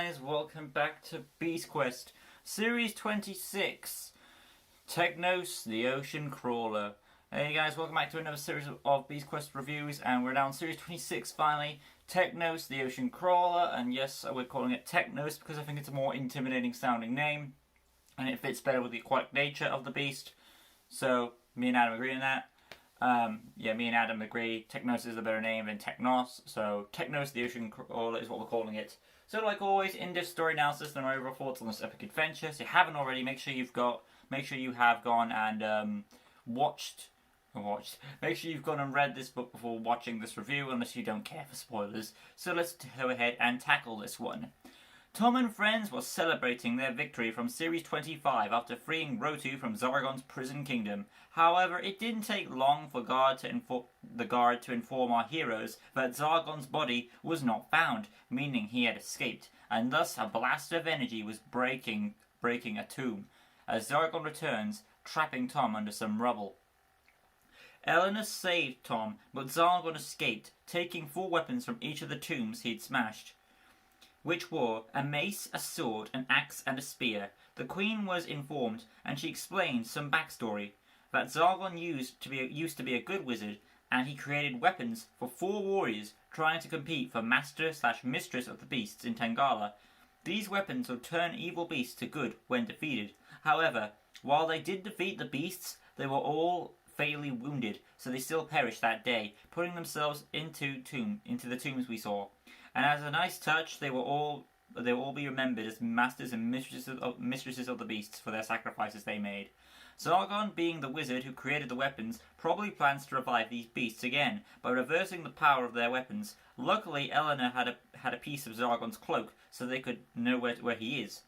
guys, welcome back to Beast Quest, Series 26, Technos, the Ocean Crawler. Hey guys, welcome back to another series of Beast Quest reviews, and we're now on Series 26 finally, Technos, the Ocean Crawler, and yes, we're calling it Technos because I think it's a more intimidating sounding name, and it fits better with the aquatic nature of the beast, so me and Adam agree on that. Me and Adam agree, Technos is a better name than Technos, so Technos, the Ocean Crawler is what we're calling it. So like always, in-depth story analysis and my overall thoughts on this epic adventure. So if you haven't already, make sure you have gone and make sure you've gone and read this book before watching this review, unless you don't care for spoilers. So let's go ahead and tackle this one. Tom and friends were celebrating their victory from Series 25 after freeing Rotu from Zargon's prison kingdom. However, it didn't take long for the guard to inform our heroes that Zargon's body was not found, meaning he had escaped, and thus a blast of energy was breaking a tomb, as Zargon returns, trapping Tom under some rubble. Eleanor saved Tom, but Zargon escaped, taking 4 weapons from each of the tombs he'd smashed, which were a mace, a sword, an axe, and a spear. The Queen was informed, and she explained some backstory. That Zargon used to be a good wizard, and he created weapons for 4 warriors trying to compete for master/mistress of the beasts in Tangala. These weapons would turn evil beasts to good when defeated. However, while they did defeat the beasts, they were all fatally wounded, so they still perished that day, putting themselves into the tombs we saw. And as a nice touch, they will all be remembered as masters and mistresses of the beasts for their sacrifices they made. Zargon, being the wizard who created the weapons, probably plans to revive these beasts again by reversing the power of their weapons. Luckily, Eleanor had a piece of Zargon's cloak, so they could know where he is.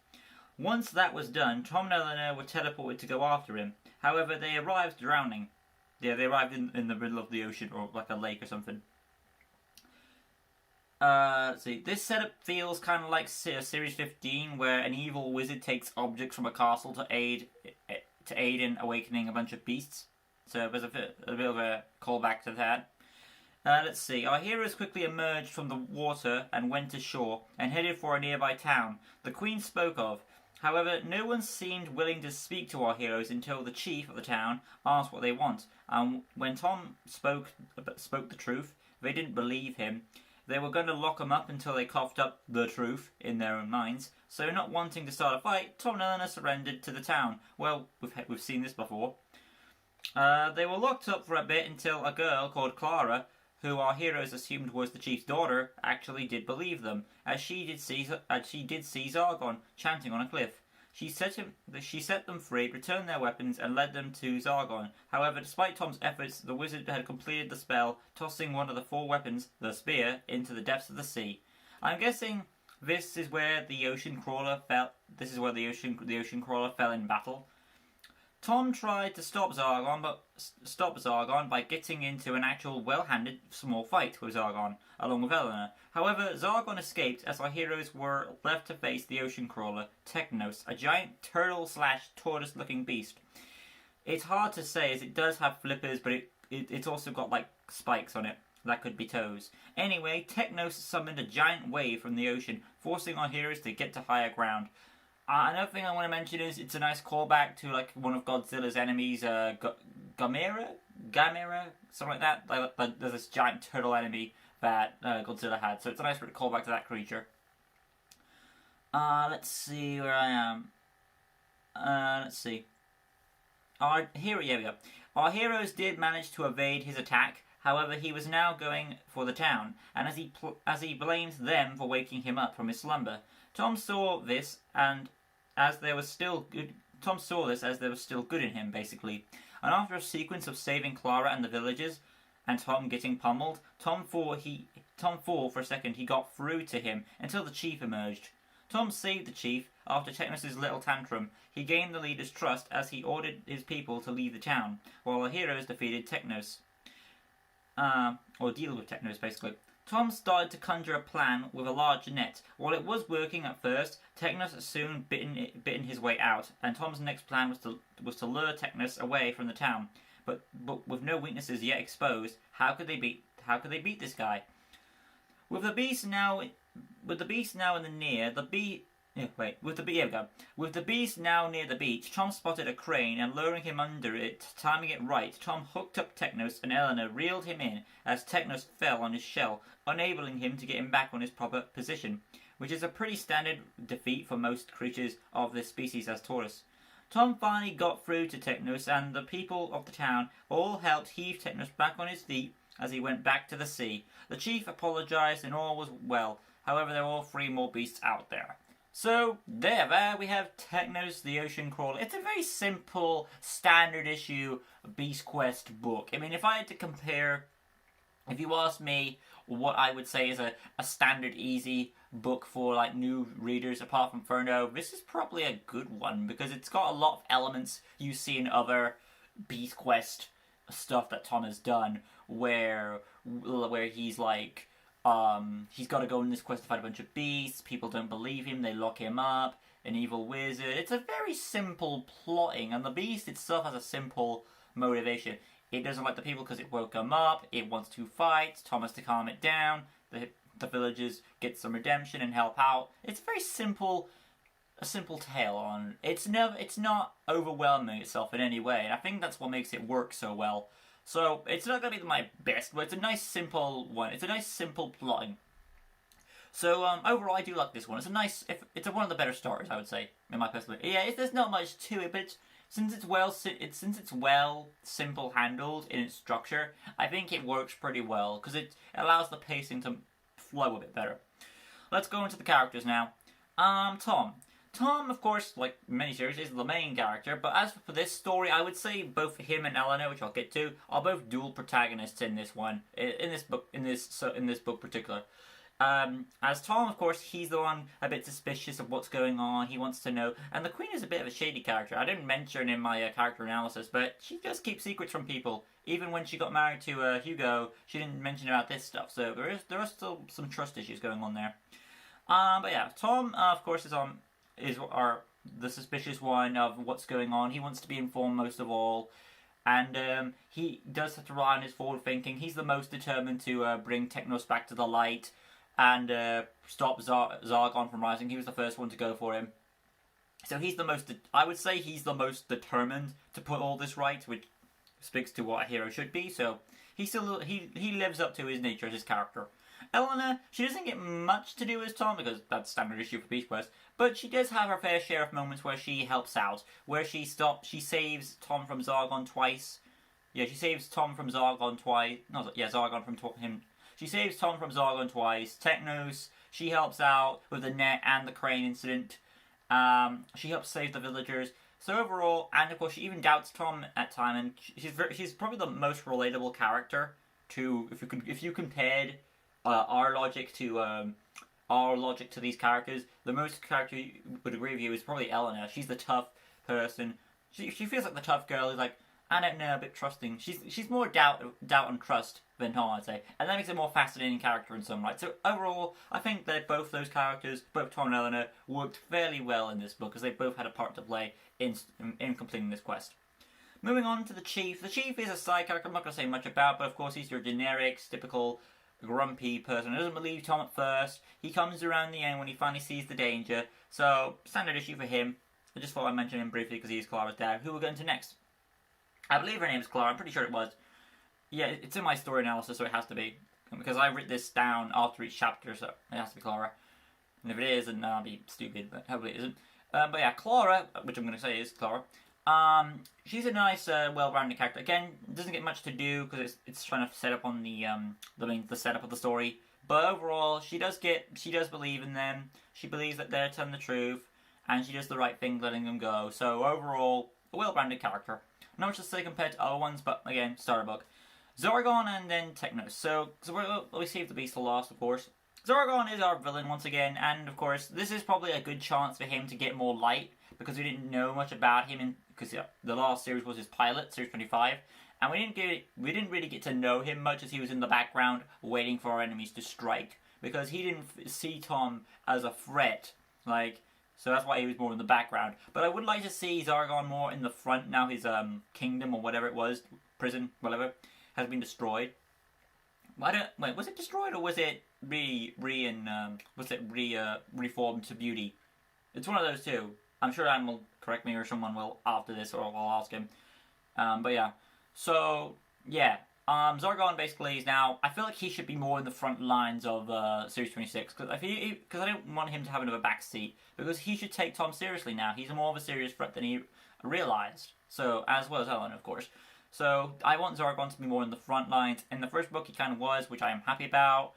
Once that was done, Tom and Eleanor were teleported to go after him. However, they arrived drowning. Yeah, they arrived in the middle of the ocean, or like a lake or something. Let's see. This setup feels kind of like Series 15, where an evil wizard takes objects from a castle to aid in awakening a bunch of beasts. So there's a bit of a callback to that. Let's see. Our heroes quickly emerged from the water and went ashore and headed for a nearby town the Queen spoke of. However, no one seemed willing to speak to our heroes until the chief of the town asked what they want. When Tom spoke the truth, they didn't believe him. They were going to lock him up until they coughed up the truth in their own minds. So, not wanting to start a fight, Tom and Eleanor surrendered to the town. Well, we've seen this before. They were locked up for a bit until a girl called Clara, who our heroes assumed was the chief's daughter, actually did believe them, as she did see Zargon chanting on a cliff. She set them free, returned their weapons, and led them to Zargon. However, despite Tom's efforts, the wizard had completed the spell, tossing one of the 4 weapons, the spear, into the depths of the sea. I'm guessing this is where the ocean crawler fell. This is where the ocean crawler fell in battle. Tom tried to stop Zargon by getting into an actual well-handled small fight with Zargon, along with Eleanor. However, Zargon escaped as our heroes were left to face the ocean crawler, Technos, a giant turtle/tortoise-looking beast. It's hard to say as it does have flippers, but it's also got like spikes on it. That could be toes. Anyway, Technos summoned a giant wave from the ocean, forcing our heroes to get to higher ground. Another thing I want to mention is it's a nice callback to like one of Godzilla's enemies, Gamera, something like that. Like, there's this giant turtle enemy that Godzilla had, so it's a nice callback to that creature. Let's see where I am. Let's see. Here we go. Our heroes did manage to evade his attack. However, he was now going for the town, and as he blamed them for waking him up from his slumber. Tom saw this as there was still good in him, basically. And after a sequence of saving Clara and the villagers, and Tom getting pummeled, Tom thought for a second he got through to him until the chief emerged. Tom saved the chief after Technos' little tantrum. He gained the leader's trust as he ordered his people to leave the town, while the heroes defeated Technos. Or deal with Technos, basically. Tom started to conjure a plan with a large net. While it was working at first, Technos soon bitten his way out, and Tom's next plan was to lure Technos away from the town. But with no weaknesses yet exposed, how could they beat this guy? With the beast now with the beast now in the near, the beast. Yeah, wait, with the here we go. With the beast now near the beach, Tom spotted a crane and luring him under it, timing it right, Tom hooked up Technos and Eleanor reeled him in as Technos fell on his shell, enabling him to get him back on his proper position, which is a pretty standard defeat for most creatures of this species as Taurus. Tom finally got through to Technos and the people of the town all helped heave Technos back on his feet as he went back to the sea. The chief apologized and all was well. However, there were all 3 more beasts out there. So, there we have Technos the Ocean Crawler. It's a very simple, standard issue Beast Quest book. I mean, if I had to compare, if you ask me what I would say is a standard, easy book for like new readers, apart from Inferno, this is probably a good one because it's got a lot of elements you see in other Beast Quest stuff that Tom has done, where he's like, he's got to go on this quest to fight a bunch of beasts, people don't believe him, they lock him up, an evil wizard. It's a very simple plotting, and the beast itself has a simple motivation. It doesn't like the people because it woke him up, it wants to fight, Tom has to calm it down, the villagers get some redemption and help out. It's very simple, a simple tale on, it's not overwhelming itself in any way, and I think that's what makes it work so well. So, it's not going to be my best, but it's a nice simple one. It's a nice simple plotting. So, overall, I do like this one. It's a nice, it's one of the better starters, I would say, in my personal opinion. Yeah, there's not much to it, but since it's well simple handled in its structure, I think it works pretty well, because it allows the pacing to flow a bit better. Let's go into the characters now. Tom. Tom, of course, like many series, is the main character, but as for this story, I would say both him and Eleanor, which I'll get to, are both dual protagonists in this one, in this book particular. As Tom, of course, he's the one a bit suspicious of what's going on, he wants to know, and the Queen is a bit of a shady character. I didn't mention in my character analysis, but she does keep secrets from people. Even when she got married to Hugo, she didn't mention about this stuff, so there are still some trust issues going on there. But yeah, Tom, of course, is the suspicious one of what's going on. He wants to be informed most of all, and he does have to rely on his forward thinking. He's the most determined to bring Technos back to the light and stop Zargon from rising. He was the first one to go for him. So I would say he's the most determined to put all this right, which speaks to what a hero should be. So he lives up to his nature as his character. Eleanor, she doesn't get much to do with Tom because that's standard issue for Beast Quest, but she does have her fair share of moments where she helps out, where she saves Tom from Zargon twice. Yeah, she saves Tom from Zargon twice. Zargon from him. She saves Tom from Zargon twice. Technos, she helps out with the net and the crane incident. She helps save the villagers. So overall, and of course, she even doubts Tom at times, and she's probably the most relatable character to if you compared our logic to these characters. The most character you would agree with you is probably Eleanor. She's the tough person. She feels like the tough girl who's like, I don't know, a bit trusting. She's more doubt and trust than Tom, I'd say, and that makes it a more fascinating character in some right. So overall, I think that both those characters, both Tom and Eleanor, worked fairly well in this book because they both had a part to play in completing this quest. Moving on to the Chief. The Chief is a side character I'm not going to say much about, but of course he's your generic, typical grumpy person who doesn't believe Tom at first. He comes around the end when he finally sees the danger. So, standard issue for him. I just thought I'd mention him briefly because he's Clara's dad. Who we're going to next? I believe her name is Clara. I'm pretty sure it was. Yeah, it's in my story analysis, so it has to be. Because I wrote this down after each chapter, so it has to be Clara. And if it is, then I'll be stupid, but hopefully it isn't. But yeah, Clara, which I'm going to say is Clara. She's a nice, well-rounded character. Again, doesn't get much to do because it's trying to set up on the setup of the story. But overall, she does believe in them. She believes that they're telling the truth, and she does the right thing, letting them go. So overall, a well-rounded character. Not much to say compared to other ones, but again, starter book. Zargon and then Technos. So we save the beast to last, of course. Zargon is our villain once again, and of course, this is probably a good chance for him to get more light because we didn't know much about him because the last series was his pilot, series 25, and we didn't really get to know him much as he was in the background waiting for our enemies to strike because he didn't see Tom as a threat, so that's why he was more in the background. But I would like to see Zargon more in the front now his kingdom or whatever it was, prison, whatever, has been destroyed. Was it destroyed or was it reformed to beauty. It's one of those two. I'm sure Adam will correct me or someone will after this, or I'll ask him. But yeah, so yeah, Zargon basically is now. I feel like he should be more in the front lines of Series 26 because I don't want him to have another backseat because he should take Tom seriously now. He's more of a serious threat than he realized. So as well as Ellen, of course. So I want Zargon to be more in the front lines. In the first book, he kind of was, which I am happy about.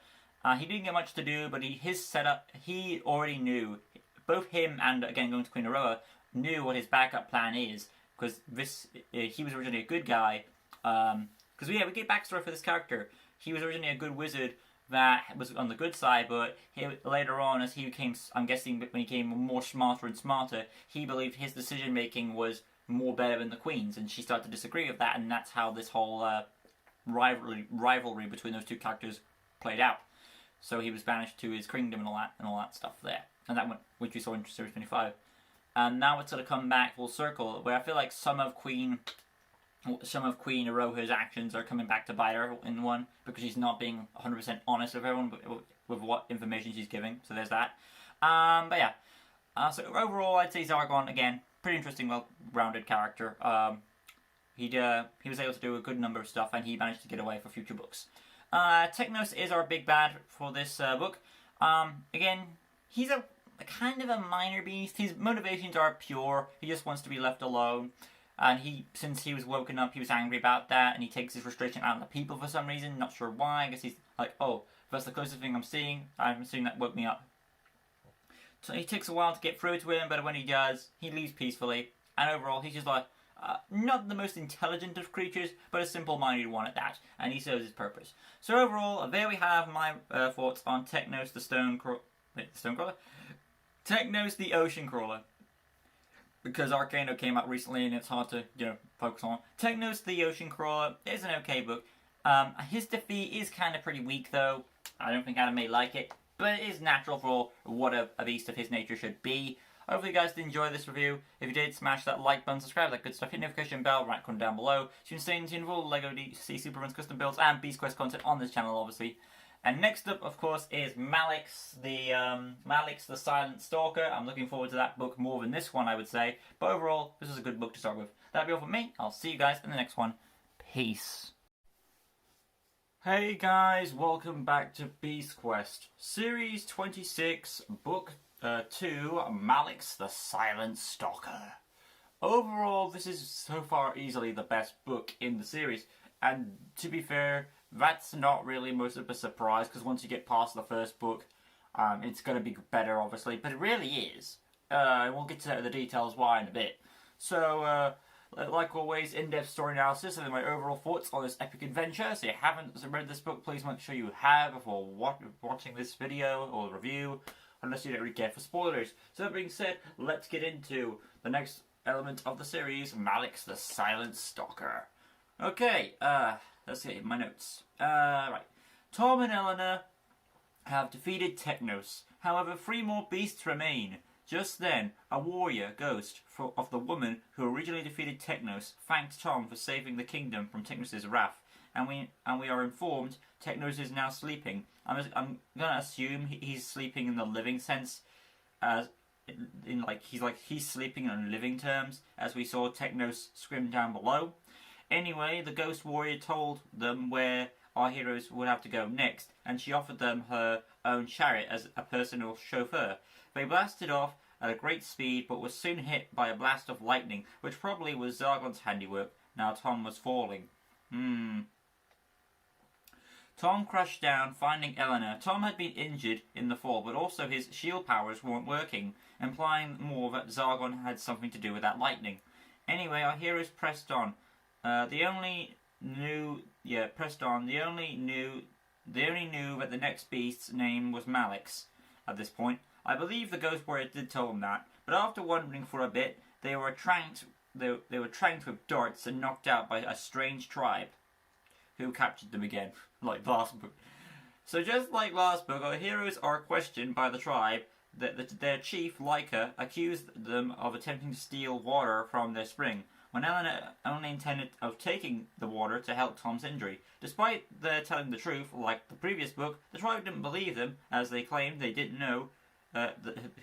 He didn't get much to do, but his setup, he already knew. Both him and, again, going to Queen Aroa, knew what his backup plan is. Because he was originally a good guy. Because, we get backstory for this character. He was originally a good wizard that was on the good side, but later on, as he became, I'm guessing, when he became more smarter and smarter, he believed his decision-making was more better than the Queen's, and she started to disagree with that, and that's how this whole rivalry between those two characters played out. So he was banished to his kingdom and all that stuff there, and that went, which we saw in Series 25. And now it's sort of come back full circle, where I feel like some of Queen Iroha's actions are coming back to bite her in one, because she's not being 100% honest with everyone with what information she's giving. So there's that. But yeah. So overall, I'd say Zargon again. Pretty interesting, well-rounded character. He was able to do a good number of stuff, and he managed to get away for future books. Technos is our big bad for this book. Again, he's a kind of a minor beast. His motivations are pure. He just wants to be left alone. And since he was woken up, he was angry about that, and he takes his frustration out on the people for some reason. Not sure why. I guess he's like, oh, that's the closest thing I'm seeing that woke me up. So it takes a while to get through to him, but when he does, he leaves peacefully. And overall, he's just like, not the most intelligent of creatures, but a simple-minded one at that. And he serves his purpose. So overall, there we have my thoughts on Technos the Stone Crawler? Technos the Ocean Crawler. Because Arcano came out recently and it's hard to, focus on. Technos the Ocean Crawler is an okay book. His defeat is kind of pretty weak, though. I don't think Adam may like it. But it is natural for what a beast of his nature should be. Hopefully you guys did enjoy this review. If you did, smash that like button, subscribe, that good stuff, hit the notification bell, right corner down below. So you can stay in tune with all the LEGO DC Superruns custom builds and Beast Quest content on this channel, obviously. And next up, of course, is Malix the Silent Stalker. I'm looking forward to that book more than this one, I would say. But overall, this is a good book to start with. That'll be all from me. I'll see you guys in the next one. Peace. Hey guys, welcome back to Beast Quest. Series 26, Book 2, Malix the Silent Stalker. Overall, this is so far easily the best book in the series. And to be fair, that's not really much of a surprise, because once you get past the first book, it's going to be better, obviously. But it really is. We'll get to the details why in a bit. So, like always, in-depth story analysis and then my overall thoughts on this epic adventure. So if you haven't read this book, please make sure you have before watching this video or review, unless you don't really care for spoilers. So that being said, let's get into the next element of the series, Malix the Silent Stalker. Okay, let's see, my notes. Right. Tom and Eleanor have defeated Technos. However, 3 more beasts remain. Just then, a warrior ghost of the woman who originally defeated Technos thanked Tom for saving the kingdom from Technos' wrath, and we are informed Technos is now sleeping. I'm gonna assume he's sleeping in the living sense, as in he's sleeping on living terms, as we saw Technos scream down below. Anyway, the ghost warrior told them where our heroes would have to go next, and she offered them her own chariot as a personal chauffeur. They blasted off at a great speed, but was soon hit by a blast of lightning, which probably was Zargon's handiwork. Now Tom was falling. Tom crashed down, finding Eleanor. Tom had been injured in the fall, but also his shield powers weren't working, implying more that Zargon had something to do with that lightning. Anyway, our heroes pressed on. They only knew that the next beast's name was Malix at this point. I believe the Ghost Warrior did tell them that, but after wandering for a bit, they were tranked with darts and knocked out by a strange tribe, who captured them again, like last book. So just like last book, our heroes are questioned by the tribe. Their chief, Leica, accused them of attempting to steal water from their spring. when Eleanor only intended of taking the water to help Tom's injury. Despite their telling the truth, like the previous book, the tribe didn't believe them, as they claimed they didn't know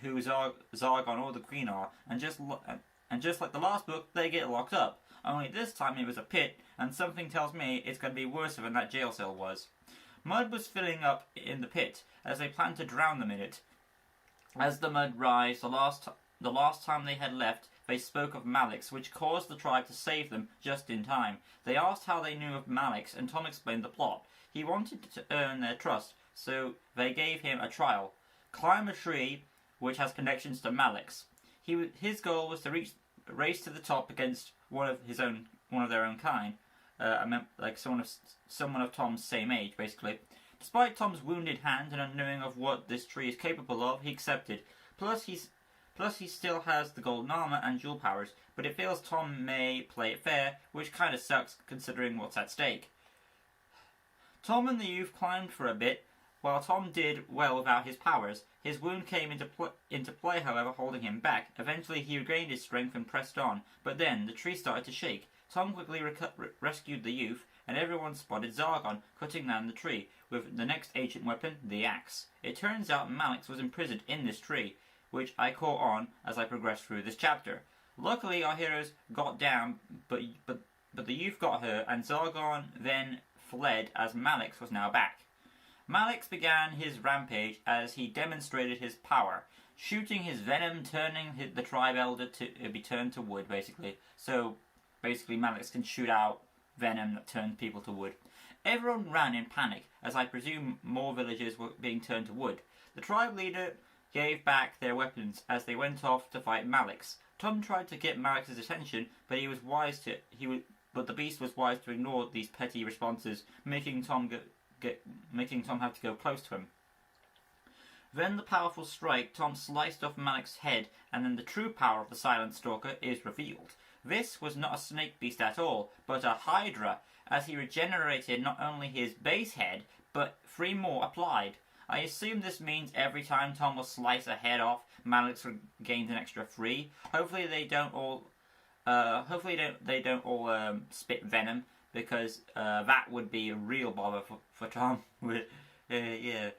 who Zargon or the Queen are, and just like the last book, they get locked up. Only this time it was a pit, and something tells me it's going to be worse than that jail cell was. Mud was filling up in the pit, as they planned to drown them in it. As the mud rose, the last time they had left, they spoke of Malix, which caused the tribe to save them just in time. They asked how they knew of Malix, and Tom explained the plot. He wanted to earn their trust, so they gave him a trial. Climb a tree which has connections to Malix. His goal was to race to the top against one of their own kind, like someone of Tom's same age, basically. Despite Tom's wounded hand and unknowing of what this tree is capable of, he accepted. Plus he still has the golden armor and dual powers, but it feels Tom may play it fair, which kinda sucks considering what's at stake. Tom and the youth climbed for a bit. While Tom did well without his powers, his wound came into play, however, holding him back. Eventually he regained his strength and pressed on, but then the tree started to shake. Tom quickly rescued the youth, and everyone spotted Zargon cutting down the tree with the next ancient weapon, the axe. It turns out Malix was imprisoned in this tree, which I caught on as I progressed through this chapter. Luckily our heroes got down, but the youth got hurt, and Zargon then fled as Malix was now back. Malix began his rampage as he demonstrated his power, shooting his venom, turning the tribe elder to be turned to wood, basically. So, basically Malix can shoot out venom that turns people to wood. Everyone ran in panic, as I presume more villagers were being turned to wood. The tribe leader gave back their weapons as they went off to fight Malix. Tom tried to get Malix's attention, but but the beast was wise to ignore these petty responses, making Tom have to go close to him. Then the powerful strike, Tom sliced off Malix's head, and then the true power of the Silent Stalker is revealed. This was not a snake beast at all, but a hydra, as he regenerated not only his base head, but 3 more applied. I assume this means every time Tom will slice a head off, Malix gains an extra 3. Hopefully they don't all spit venom, because that would be a real bother for Tom. Yeah.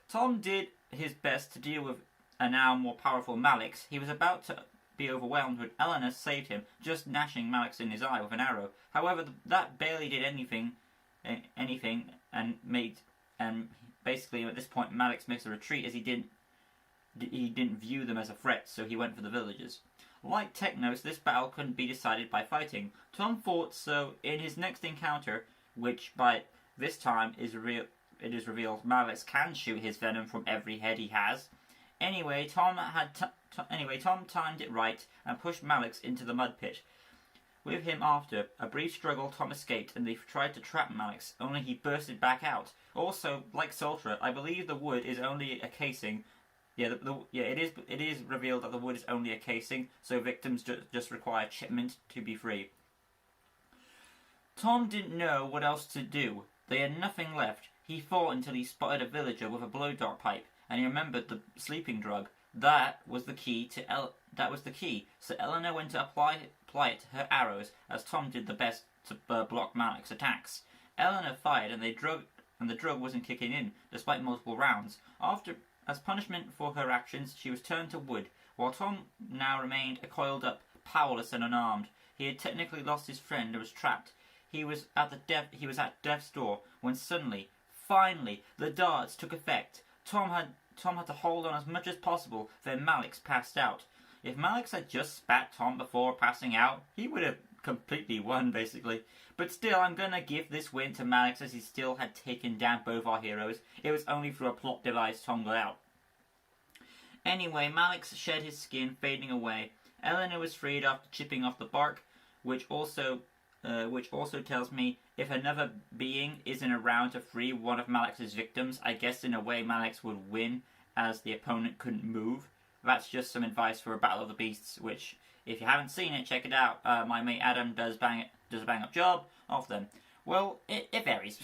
Tom did his best to deal with a now more powerful Malix. He was about to be overwhelmed when Eleanor saved him, just gnashing Malix in his eye with an arrow. However, that barely did anything, and basically at this point Malix makes a retreat as he didn't view them as a threat, so he went for the villagers. Like Technos, this battle couldn't be decided by fighting. Tom thought so in his next encounter, which by this time it is revealed Malix can shoot his venom from every head he has. Anyway, Tom timed it right and pushed Malix into the mud pit. With him after a brief struggle, Tom escaped, and they tried to trap Malix, only he bursted back out. Also, like Sultra, I believe the wood is only a casing. It is revealed that the wood is only a casing, so victims just require chipment to be free. Tom didn't know what else to do. They had nothing left. He fought until he spotted a villager with a blow-dart pipe, and he remembered the sleeping drug. That was the key. So Eleanor went to apply it to her arrows, as Tom did the best to block Malix's attacks. Eleanor fired, and the drug wasn't kicking in, despite multiple rounds. As punishment for her actions, she was turned to wood, while Tom now remained coiled up, powerless and unarmed. He had technically lost his friend and was trapped. He was at death's door when suddenly, finally, the darts took effect. Tom had to hold on as much as possible, then Malix passed out. If Malix had just spat Tom before passing out, he would have completely won, basically. But still, I'm gonna give this win to Malix, as he still had taken down both our heroes. It was only through a plot device Tom got out. Anyway, Malix shed his skin, fading away. Eleanor was freed after chipping off the bark, which also tells me if another being isn't around to free one of Malix's victims, I guess in a way Malix would win, as the opponent couldn't move. That's just some advice for a Battle of the Beasts, which, if you haven't seen it, check it out. My mate Adam does a bang-up job of them. Well, it varies.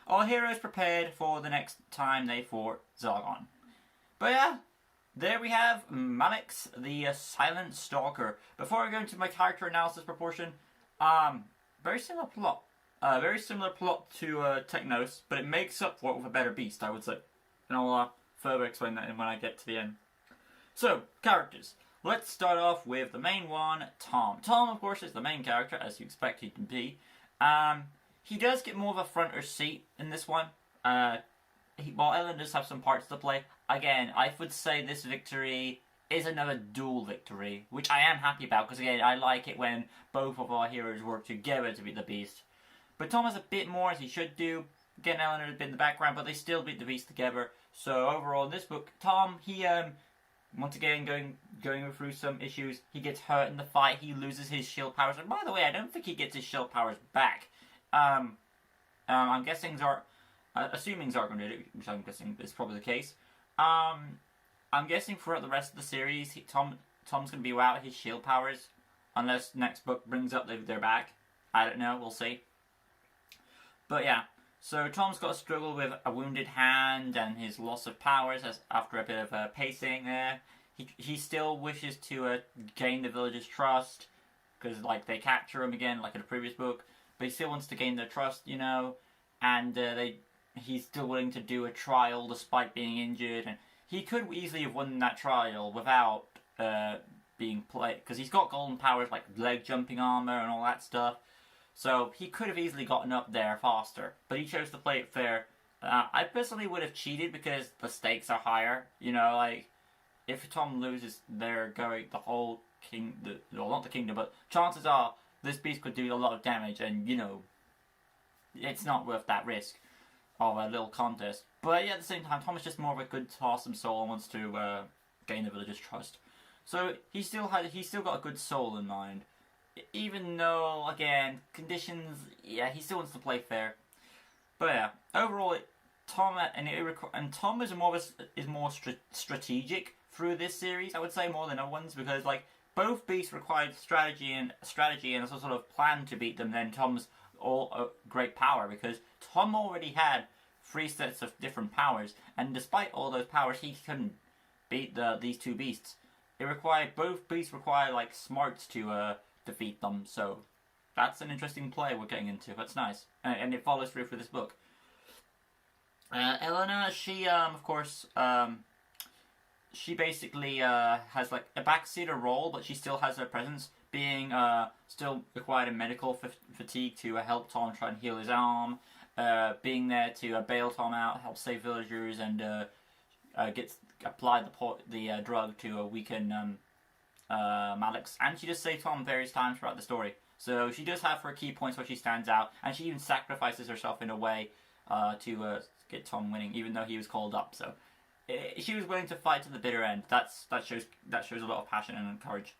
Our heroes prepared for the next time they fought Zargon. But yeah, there we have Malix, the Silent Stalker. Before I go into my character analysis proportion, Very similar plot. Very similar plot to Technos, but it makes up for it with a better beast, I would say. And I'll further explain that when I get to the end. So, characters. Let's start off with the main one, Tom. Tom, of course, is the main character, as you expect he to be. He does get more of a front or seat in this one. While Ellen does have some parts to play, again, I would say this victory is another dual victory, which I am happy about, because again, I like it when both of our heroes work together to beat the beast. But Tom has a bit more, as he should do. Again, Eleanor has been in the background, but they still beat the beast together. So overall, in this book, Tom, he, once again, going through some issues. He gets hurt in the fight, he loses his shield powers. And by the way, I don't think he gets his shield powers back. I'm guessing assuming Zargon did it, which I'm guessing is probably the case. I'm guessing throughout the rest of the series, Tom's going to be without his shield powers. Unless next book brings up they're back. I don't know, we'll see. But yeah, so Tom's got to struggle with a wounded hand and his loss of powers after a bit of pacing there. He still wishes to gain the villagers' trust, because like they capture him again, like in the previous book. But he still wants to gain their trust, you know, and he's still willing to do a trial despite being injured. And he could easily have won that trial without being played, because he's got golden powers like leg jumping armor and all that stuff. So he could have easily gotten up there faster, but he chose to play it fair. I personally would have cheated because the stakes are higher. You know, like if Tom loses, they're going the whole well, not the kingdom, but chances are this beast could do a lot of damage, and you know, it's not worth that risk of a little contest. But yeah, at the same time, Tom is just more of a good, awesome soul and wants to gain the villagers' trust. So he's still got a good soul in mind. Even though, again, conditions, yeah, he still wants to play fair. But yeah, overall, Tom is more strategic through this series, I would say, more than other ones, because like both beasts required strategy and a sort of plan to beat them. Then Tom's all great power, because Tom already had 3 sets of different powers, and despite all those powers, he couldn't beat these two beasts. Both beasts require like smarts to defeat them, so that's an interesting play we're getting into. That's nice, and it follows through for this book. Eleanor, she of course she basically has like a backseater role, but she still has her presence, being still required in medical fatigue to help Tom try and heal his arm, being there to bail Tom out, help save villagers, and apply the drug to weaken Malix, and she does save Tom various times throughout the story. So she does have her key points where she stands out, and she even sacrifices herself in a way to get Tom winning, even though he was called up. So she was willing to fight to the bitter end. That shows a lot of passion and courage.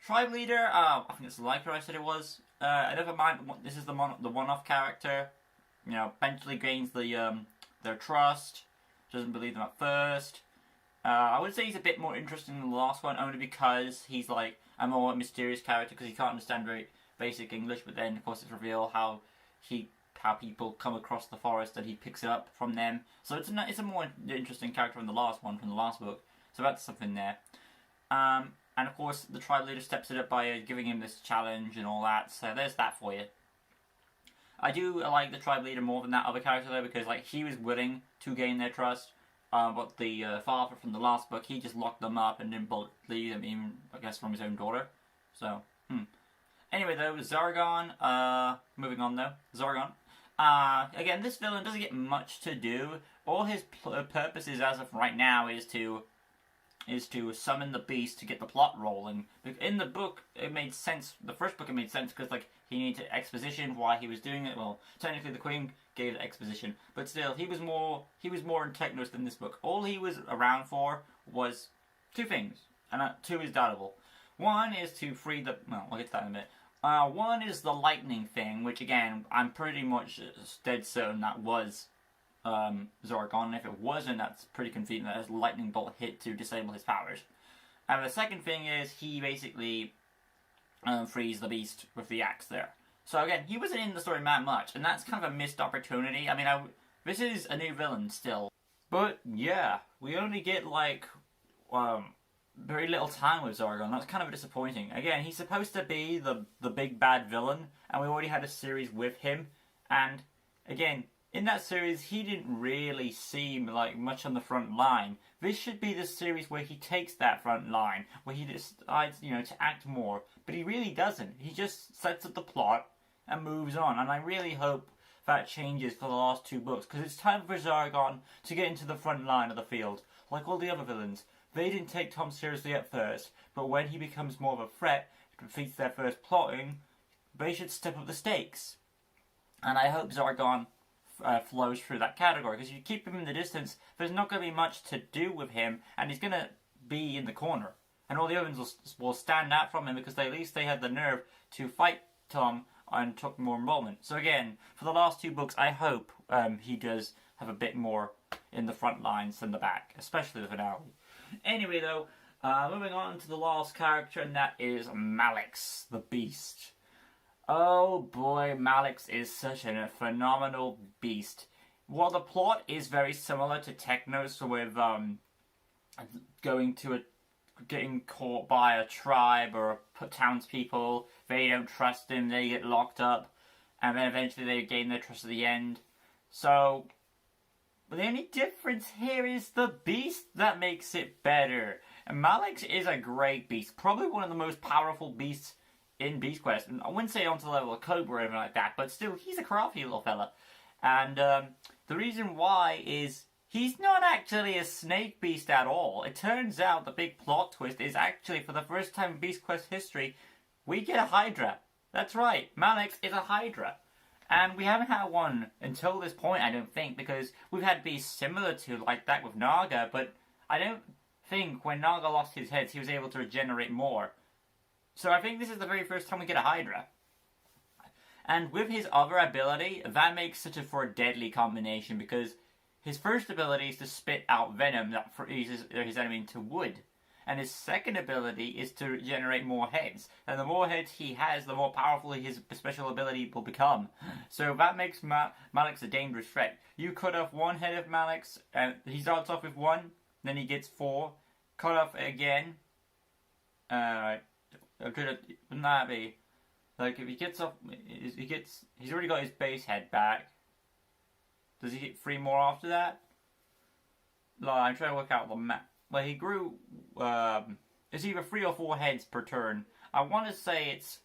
Tribe leader, I think it's Lycra I said it was. Never mind. This is the one-off character. You know, eventually gains their trust. Doesn't believe them at first. I would say he's a bit more interesting than the last one, only because he's like a more mysterious character, because he can't understand very basic English, but then of course it's revealed how people come across the forest and he picks it up from them. So it's a more interesting character than the last one, from the last book. So that's something there. And of course the tribe leader steps it up by giving him this challenge and all that, so there's that for you. I do like the tribe leader more than that other character though, because like he was willing to gain their trust. But the father from the last book, he just locked them up and didn't believe them, even, I guess, from his own daughter. So, Anyway, though, Zargon, moving on, though. Zargon. Again, this villain doesn't get much to do. All his purposes as of right now is to summon the beast to get the plot rolling. In the book, it made sense. The first book, it made sense, because, like, he needed exposition why he was doing it. Well, technically the Queen gave the exposition, but still, he was more in Technos than this book. All he was around for was 2 things, and 2 is doubtable. One is to free the... Well, I'll get to that in a minute. One is the lightning thing, which again, I'm pretty much dead certain that was Zargon. If it wasn't, that's pretty convenient that his lightning bolt hit to disable his powers. And the second thing is he basically frees the beast with the axe there. So again, he wasn't in the story that much, and that's kind of a missed opportunity. I mean, this is a new villain still. But yeah, we only get like very little time with Zargon. That's kind of disappointing. Again, he's supposed to be the big bad villain, and we already had a series with him. And again, in that series, he didn't really seem like much on the front line. This should be the series where he takes that front line, where he decides, to act more. But he really doesn't. He just sets up the plot and moves on. And I really hope that changes for the last 2 books, because it's time for Zargon to get into the front line of the field, like all the other villains. They didn't take Tom seriously at first, but when he becomes more of a threat, defeats their first plotting, they should step up the stakes. And I hope Zargon flows through that category, because if you keep him in the distance, there's not going to be much to do with him, and he's going to be in the corner. And all the other ones will stand out from him, because at least they had the nerve to fight Tom and took more involvement. So again, for the last 2 books, I hope he does have a bit more in the front lines than the back, especially the finale. Anyway, though, moving on to the last character, and that is Malix, the Beast. Oh boy, Malix is such a phenomenal beast. While the plot is very similar to Technos, with getting caught by a tribe or townspeople, they don't trust him, they get locked up, and then eventually they gain their trust at the end. So, but the only difference here is the beast that makes it better. And Malix is a great beast. Probably one of the most powerful beasts in Beast Quest. And I wouldn't say onto the level of Cobra or anything like that, but still, he's a crafty little fella. And the reason why is he's not actually a snake beast at all. It turns out the big plot twist is actually, for the first time in Beast Quest history, we get a Hydra. That's right, Malix is a Hydra. And we haven't had one until this point, I don't think, because we've had beasts similar to like that with Naga, but I don't think when Naga lost his heads, he was able to regenerate more. So I think this is the very first time we get a Hydra. And with his other ability, that makes it for a deadly combination, because his first ability is to spit out venom that freezes his enemy into wood. And his second ability is to generate more heads. And the more heads he has, the more powerful his special ability will become. So that makes Malix a dangerous threat. You cut off one head of Malix, and he starts off with 1, then he gets 4. Cut off again. Wouldn't that be? Like, if he gets off, he's already got his base head back. Does he get 3 more after that? Like, I'm trying to work out the map. Well, he grew, it's either 3 or 4 heads per turn. I want to say it's,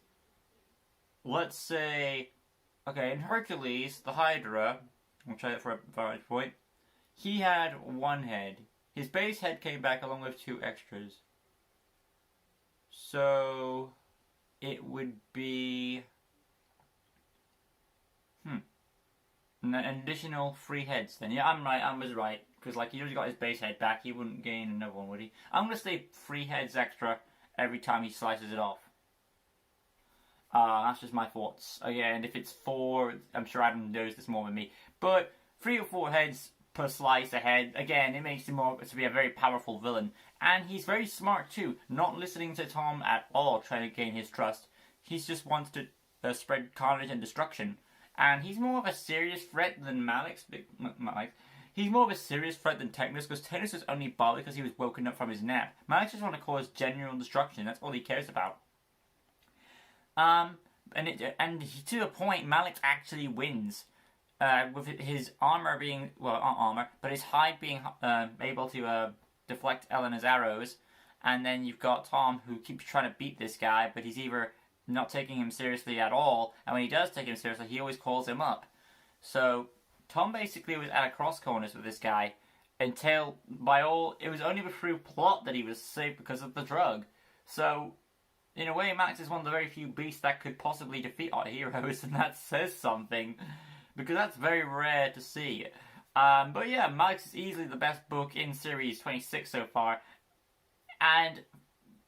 let's say, okay, in Hercules, the Hydra, I'll try it for a vantage point, he had 1 head. His base head came back along with 2 extras. So, it would be, an additional 3 heads then. Yeah, I'm right, I was right. Because, like, he already got his base head back, he wouldn't gain another one, would he? I'm going to say 3 heads extra every time he slices it off. That's just my thoughts. Yeah, and if it's 4, I'm sure Adam knows this more than me. But 3 or 4 heads per slice a head, again, it makes him more to be a very powerful villain. And he's very smart too, not listening to Tom at all, trying to gain his trust. He just wants to spread carnage and destruction. And he's more of a serious threat than Malix. He's more of a serious threat than Technos, because Technos was only bothered because he was woken up from his nap. Malix just wants to cause general destruction. That's all he cares about. To the point, Malix actually wins. With his armor being, well, not armor, but his hide being able to deflect Elena's arrows. And then you've got Tom, who keeps trying to beat this guy, but he's either not taking him seriously at all, and when he does take him seriously, he always calls him up. So Tom basically was at a cross corners with this guy until, it was only through plot that he was safe because of the drug. So, in a way, Malix is one of the very few beasts that could possibly defeat our heroes, and that says something, because that's very rare to see. But yeah, Malix is easily the best book in Series 26 so far, and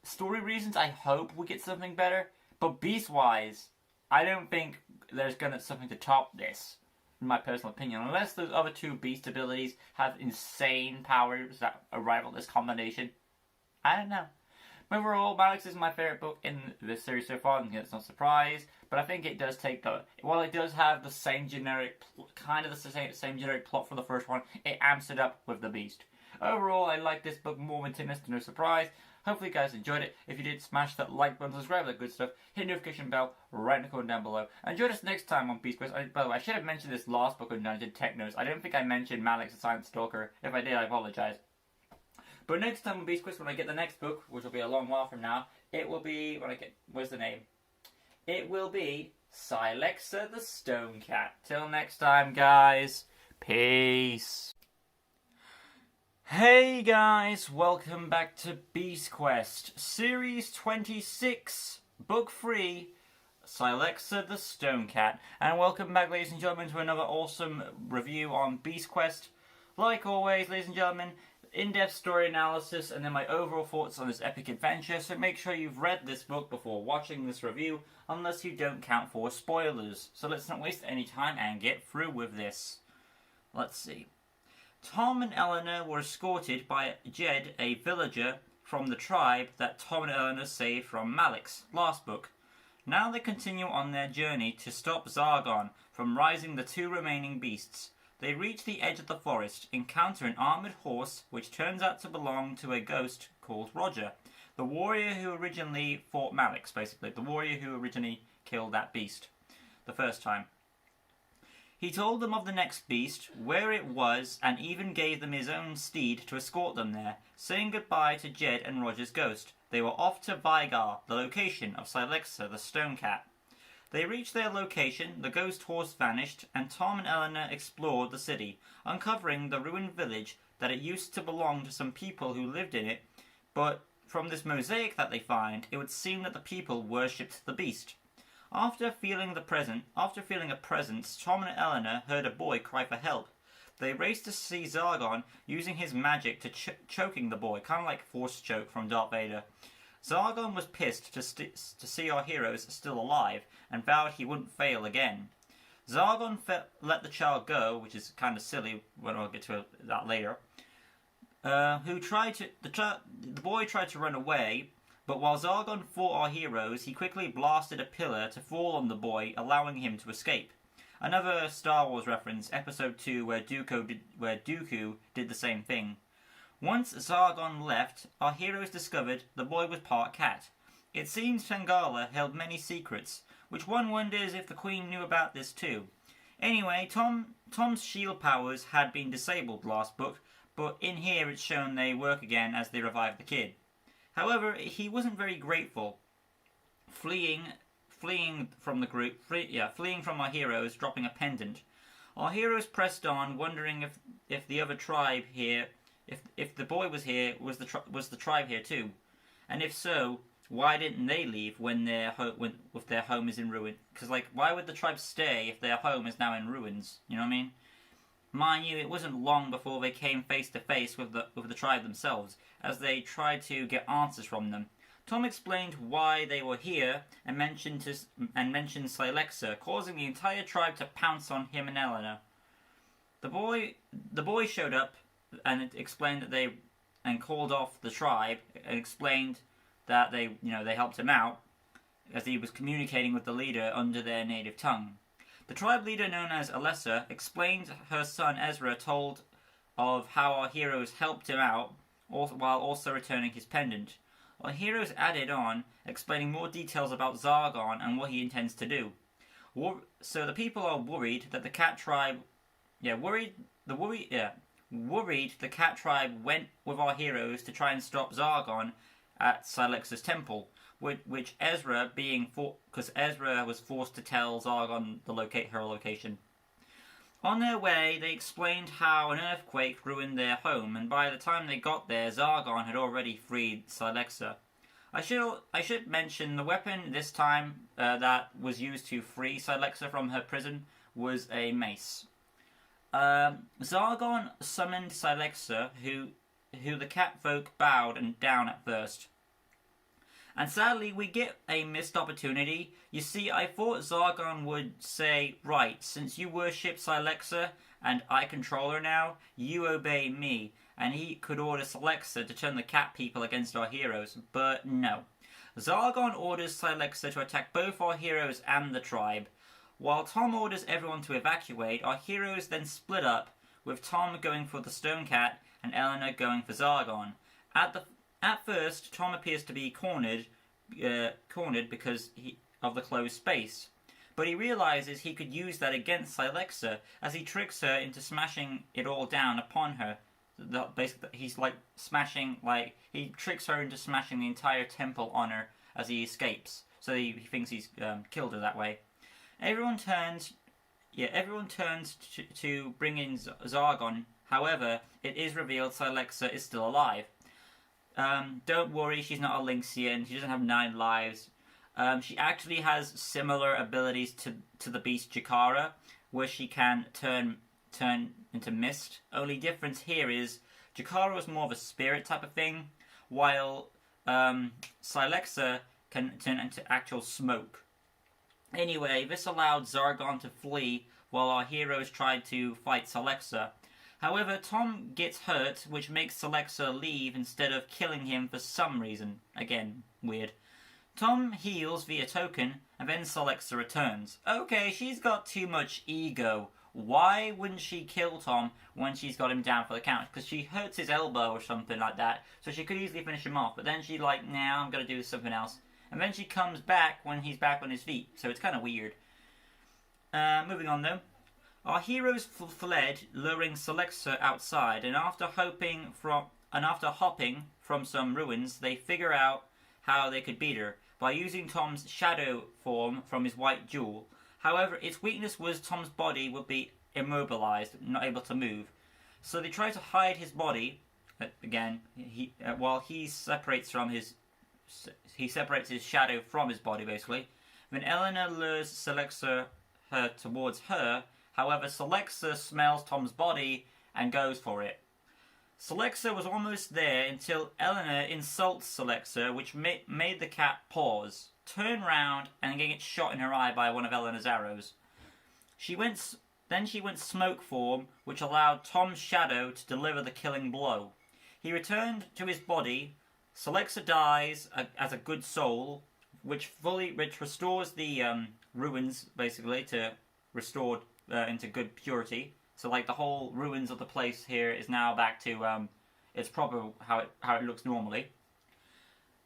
story reasons, I hope we get something better, but beast-wise, I don't think there's something to top this, in my personal opinion. Unless those other 2 beast abilities have insane powers that rival this combination. I don't know. Overall, Malix is my favourite book in this series so far, and it's no surprise. But I think it does while it does have the same generic, same generic plot for the first one, it amps it up with the beast. Overall, I like this book more than Technos, no surprise. Hopefully you guys enjoyed it. If you did, smash that like button, subscribe, that good stuff. Hit the notification bell right in the corner down below. And join us next time on Beast Quest. By the way, I should have mentioned this last book when I did Technos. I don't think I mentioned Malix the Silent Stalker. If I did, I apologise. But next time on Beast Quest, when I get the next book, which will be a long while from now, it will be, where's the name? It will be Sylexa the Stone Cat. Till next time, guys. Peace. Hey guys, welcome back to Beast Quest, Series 26, Book 3, Sylexa the Stone Cat. And welcome back, ladies and gentlemen, to another awesome review on Beast Quest. Like always, ladies and gentlemen, in-depth story analysis and then my overall thoughts on this epic adventure, so make sure you've read this book before watching this review, unless you don't count for spoilers. So let's not waste any time and get through with this. Let's see. Tom and Eleanor were escorted by Jed, a villager from the tribe that Tom and Eleanor saved from Malix, last book. Now they continue on their journey to stop Zargon from rising the two remaining beasts. They reach the edge of the forest, encounter an armoured horse which turns out to belong to a ghost called Roger, the warrior who originally fought Malix, basically, the warrior who originally killed that beast the first time. He told them of the next beast, where it was, and even gave them his own steed to escort them there. Saying goodbye to Jed and Roger's ghost, they were off to Vygar, the location of Sylexa the Stone Cat. They reached their location, the ghost horse vanished, and Tom and Eleanor explored the city, uncovering the ruined village that it used to belong to some people who lived in it, but from this mosaic that they find, it would seem that the people worshipped the beast. After feeling a presence, Tom and Eleanor heard a boy cry for help. They raced to see Zargon using his magic to choking the boy, kind of like Force Choke from Darth Vader. Zargon was pissed to see our heroes still alive, and vowed he wouldn't fail again. Zargon let the child go, which is kind of silly, when I'll get to that later. The boy tried to run away, but while Zargon fought our heroes, he quickly blasted a pillar to fall on the boy, allowing him to escape. Another Star Wars reference, Episode 2, where Dooku did the same thing. Once Zargon left, our heroes discovered the boy was part cat. It seems Tangala held many secrets, which one wonders if the Queen knew about this too. Anyway, Tom's shield powers had been disabled last book, but in here it's shown they work again as they revive the kid. However, he wasn't very grateful, fleeing from the group, fleeing from our heroes, dropping a pendant. Our heroes pressed on, wondering if the other tribe here, if the boy was here, was the tribe here too, and if so, why didn't they leave when their home is in ruin? Because why would the tribe stay if their home is now in ruins? You know what I mean? Mind you, it wasn't long before they came face to face with the tribe themselves, as they tried to get answers from them. Tom explained why they were here and mentioned Sylexa, causing the entire tribe to pounce on him and Eleanor. The boy showed up and explained that and called off the tribe and explained that they helped him out as he was communicating with the leader under their native tongue. The tribe leader, known as Alessa, explained her son Ezra told of how our heroes helped him out while also returning his pendant. Our heroes added on, explaining more details about Zargon and what he intends to do. So the people are worried that the cat tribe, worried the cat tribe went with our heroes to try and stop Zargon at Sylexa's temple, which Ezra because Ezra was forced to tell Zargon her location. On their way, they explained how an earthquake ruined their home, and by the time they got there, Zargon had already freed Sylexa. I should mention the weapon this time that was used to free Sylexa from her prison was a mace. Zargon summoned Sylexa, who the cat folk bowed down at first. And sadly, we get a missed opportunity. You see, I thought Zargon would say, right, since you worship Sylexa and I control her now, you obey me. And he could order Sylexa to turn the cat people against our heroes, but no. Zargon orders Sylexa to attack both our heroes and the tribe. While Tom orders everyone to evacuate, our heroes then split up, with Tom going for the Stone Cat and Eleanor going for Zargon. At first, Tom appears to be cornered because of the closed space. But he realizes he could use that against Sylexa as he tricks her into smashing it all down upon her. Basically, he's like smashing, like, he tricks her into smashing the entire temple on her as he escapes. So he thinks he's killed her that way. Everyone turns to bring in Zargon. However, it is revealed Sylexa is still alive. Don't worry, she's not a Lynxian. She doesn't have 9 lives. She actually has similar abilities to the beast Jakara, where she can turn into mist. Only difference here is Jakara was more of a spirit type of thing, while Sylexa can turn into actual smoke. Anyway, this allowed Zargon to flee while our heroes tried to fight Sylexa. However, Tom gets hurt, which makes Sylexa leave instead of killing him for some reason. Again, weird. Tom heals via token, and then Sylexa returns. Okay, she's got too much ego. Why wouldn't she kill Tom when she's got him down for the count? Because she hurts his elbow or something like that, so she could easily finish him off. But then she's like, nah, I'm going to do something else. And then she comes back when he's back on his feet, so it's kind of weird. Moving on though. Our heroes fled, luring Sylexa outside, and after hopping from some ruins, they figure out how they could beat her by using Tom's shadow form from his white jewel. However, its weakness was Tom's body would be immobilized, not able to move. So they try to hide his body. Again, while he separates his shadow from his body, basically. Then Eleanor lures Sylexa towards her. However, Sylexa smells Tom's body and goes for it. Sylexa was almost there until Eleanor insults Sylexa, which made the cat pause, turn round, and get shot in her eye by one of Eleanor's arrows. Then she went smoke form, which allowed Tom's shadow to deliver the killing blow. He returned to his body. Sylexa dies as a good soul, which restores the ruins, basically, to restore into good purity. So, like, the whole ruins of the place here is now back to its proper how it looks normally.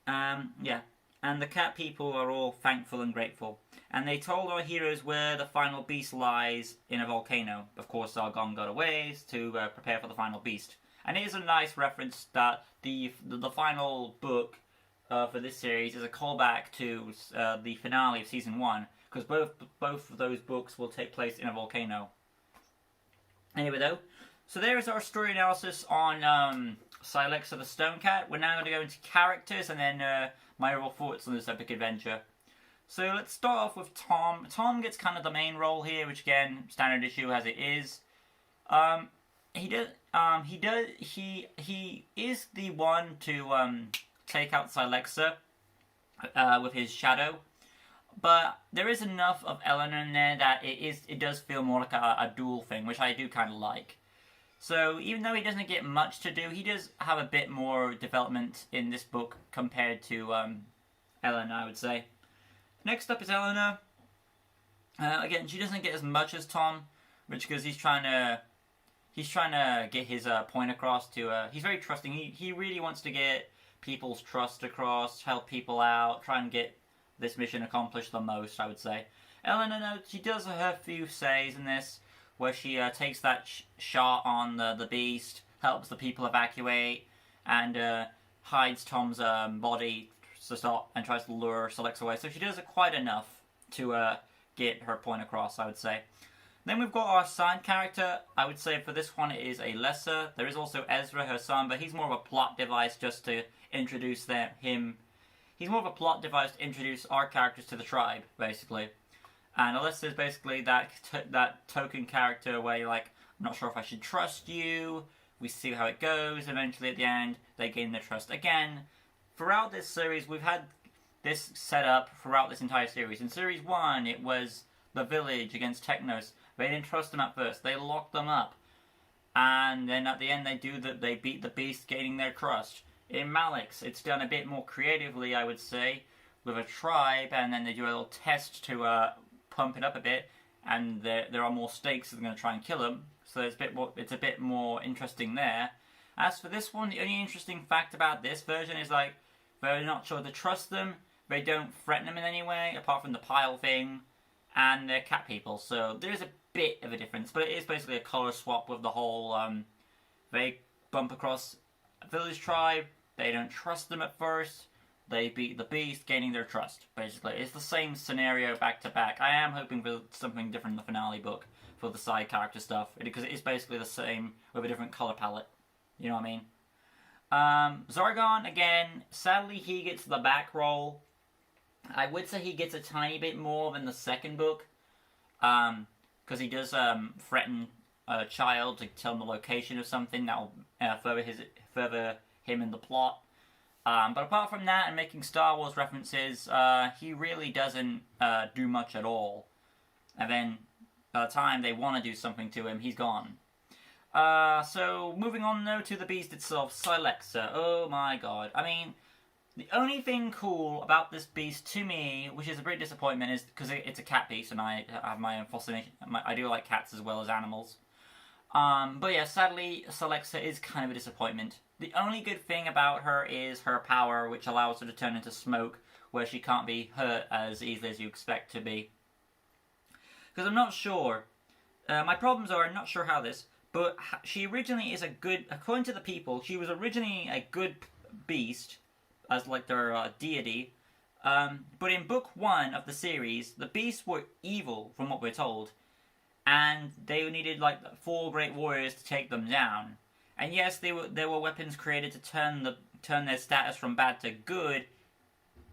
Yeah, and the cat people are all thankful and grateful. And they told our heroes where the final beast lies in a volcano. Of course, Zargon got away to prepare for the final beast. And it is a nice reference that the final book for this series is a callback to the finale of season 1, because both of those books will take place in a volcano. Anyway, though, so there is our story analysis on Sylexa the Stone Cat. We're now going to go into characters and then my overall thoughts on this epic adventure. So let's start off with Tom. Tom gets kind of the main role here, which again, standard issue as it is. He is the one to take out Sylexa with his shadow. But there is enough of Eleanor in there that it does feel more like a dual thing, which I do kind of like. So even though he doesn't get much to do, he does have a bit more development in this book compared to Eleanor, I would say. Next up is Eleanor. Again, she doesn't get as much as Tom, which because he's trying to get his point across to. He's very trusting. He really wants to get people's trust across, help people out, try and get this mission accomplished the most, I would say. Eleanor, no, she does her few says in this, where she takes that shot on the beast, helps the people evacuate, and hides Tom's body to stop and tries to lure Sylexa away. So she does quite enough to get her point across, I would say. Then we've got our side character. I would say for this one it is Alessa. There is also Ezra, her son, but he's more of a plot device just to introduce him. He's more of a plot device to introduce our characters to the tribe, basically. And Alessa is basically that token character where you're like, I'm not sure if I should trust you. We see how it goes. Eventually, at the end, they gain their trust again. Throughout this series, we've had this set up throughout this entire series. In Series 1, it was the village against Technos. They didn't trust them at first. They locked them up. And then at the end, they beat the beast, gaining their trust. In Malix, it's done a bit more creatively, I would say, with a tribe, and then they do a little test to pump it up a bit, and there are more stakes that are going to try and kill them, so it's a bit more interesting there. As for this one, the only interesting fact about this version is like they're not sure to trust them. They don't threaten them in any way, apart from the pile thing, and they're cat people. So there is a bit of a difference, but it is basically a color swap with the whole. They bump across a village tribe. They don't trust them at first. They beat the beast, gaining their trust. Basically, it's the same scenario back to back. I am hoping for something different in the finale book for the side character stuff, because it is basically the same with a different color palette. You know what I mean? Zargon, again, sadly he gets the back role. I would say he gets a tiny bit more than the second book, because he does threaten a child to tell him the location of something that will further him in the plot. But apart from that and making Star Wars references, he really doesn't do much at all. And then by the time they want to do something to him, he's gone. So moving on though to the beast itself, Sylexa. Oh my god. I mean, the only thing cool about this beast to me, which is a great disappointment, is because it's a cat beast, and I have my own fascination. I do like cats as well as animals. But yeah, sadly, Sylexa is kind of a disappointment. The only good thing about her is her power, which allows her to turn into smoke, where she can't be hurt as easily as you expect to be. Because I'm not sure. My problems are, I'm not sure how this, but she originally is a good, according to the people, she was originally a good beast, as like their deity. But in book 1 of the series, the beasts were evil, from what we're told. And they needed like 4 great warriors to take them down. And yes, there were weapons created to turn their status from bad to good.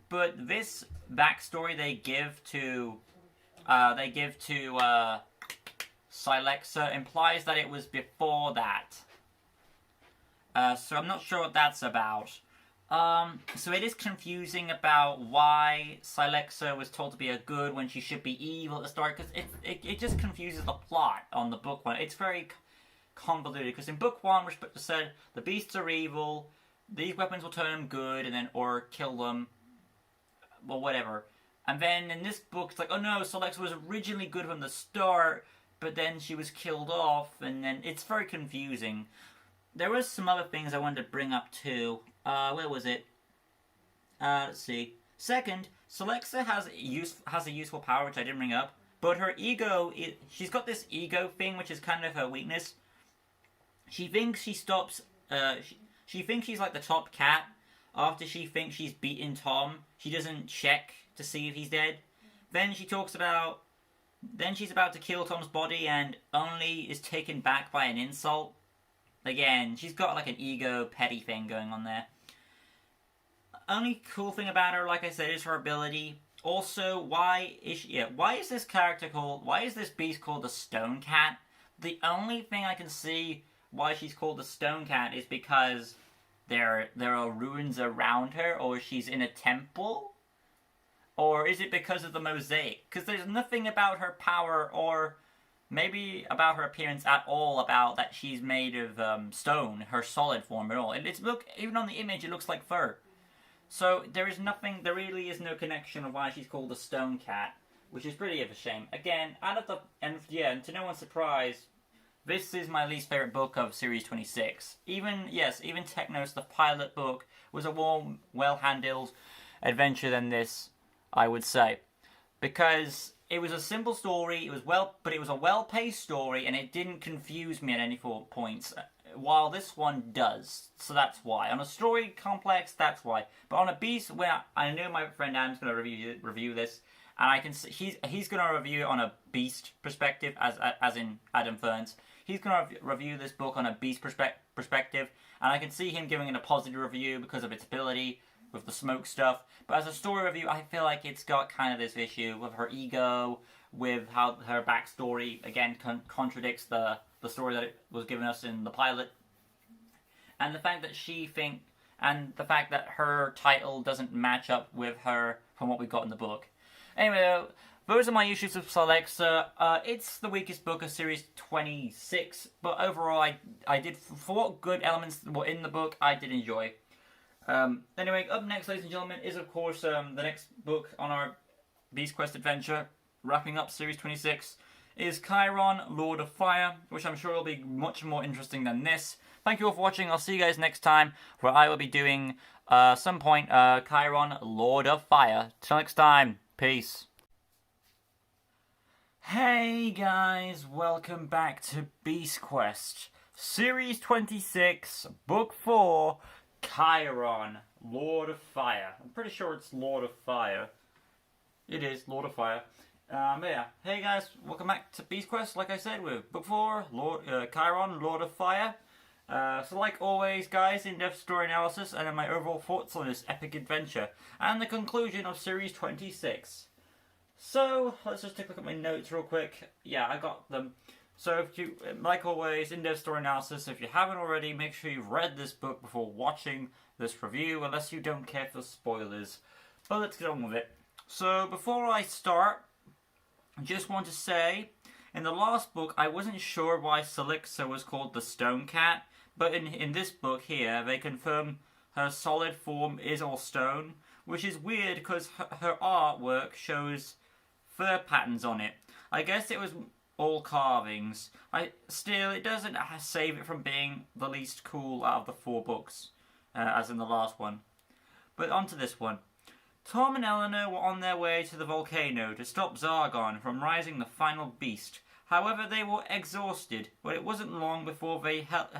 But this backstory they give to Sylexa implies that it was before that. So I'm not sure what that's about. So it is confusing about why Sylexa was told to be a good when she should be evil at the start, because it just confuses the plot on the book one. It's very convoluted, because in book 1 we're supposed to say the beasts are evil, these weapons will turn them good, and then or kill them, or whatever. And then in this book it's like, oh no, Sylexa was originally good from the start, but then she was killed off, and then it's very confusing. There was some other things I wanted to bring up too. Where was it? Let's see. Second, Sylexa has a useful power, which I didn't bring up, but her ego, she's got this ego thing, which is kind of her weakness. She thinks she stops, she thinks she's like the top cat. After she thinks she's beaten Tom, she doesn't check to see if he's dead. Then she's about to kill Tom's body and only is taken back by an insult. Again, she's got like an ego petty thing going on there. Only cool thing about her, like I said, is her ability. Also, why is this beast called the Stone Cat? The only thing I can see why she's called the Stone Cat is because there are ruins around her, or she's in a temple? Or is it because of the mosaic? Because there's nothing about her power or maybe about her appearance at all about that she's made of stone, her solid form at all. Even on the image, it looks like fur. So there really is no connection of why she's called the Stone Cat, which is pretty of a shame. Again, and to no one's surprise, this is my least favorite book of Series 26. Even Technos, the pilot book, was a more well-handled adventure than this, I would say. Because it was a simple story, but it was a well-paced story, and it didn't confuse me at any points, while this one does. So that's why. On a story complex, that's why. But on a beast, where I know my friend Adam's going to review this, and I can see he's going to review it on a beast perspective, as in Adam Ferns. He's going to review this book on a beast perspective, and I can see him giving it a positive review because of its ability with the smoke stuff. But as a story review, I feel like it's got kind of this issue with her ego, with how her backstory, again, contradicts the story that it was given us in the pilot. And the fact that her title doesn't match up with her from what we got in the book. Anyway, those are my issues with Sylexa. It's the weakest book of Series 26, but overall, I did, for what good elements were in the book, I did enjoy. Anyway, up next, ladies and gentlemen, is of course the next book on our Beast Quest adventure, wrapping up Series 26. is Chiron, Lord of Fire, which I'm sure will be much more interesting than this. Thank you all for watching. I'll see you guys next time, where I will be doing, some point, Chiron, Lord of Fire. Till next time, peace. Hey guys, welcome back to Beast Quest, Series 26, Book 4, Chiron, Lord of Fire. I'm pretty sure it's Lord of Fire. It is, Lord of Fire. Yeah. Hey guys, welcome back to Beast Quest, like I said, with Book 4, Chiron, Lord of Fire. So like always, guys, in-depth story analysis and then my overall thoughts on this epic adventure, and the conclusion of Series 26. So, let's just take a look at my notes real quick. Yeah, I got them. So, if you, like always, in-depth story analysis, if you haven't already, make sure you've read this book before watching this review, unless you don't care for spoilers. But let's get on with it. So, before I start, I just want to say, in the last book, I wasn't sure why Silixa was called the Stone Cat, but in this book here, they confirm her solid form is all stone, which is weird because her artwork shows fur patterns on it. I guess it was all carvings. Still, it doesn't save it from being the least cool out of the 4 books, as in the last one. But on to this one. Tom and Eleanor were on their way to the volcano to stop Zargon from rising the final beast. However, they were exhausted, but it wasn't long before help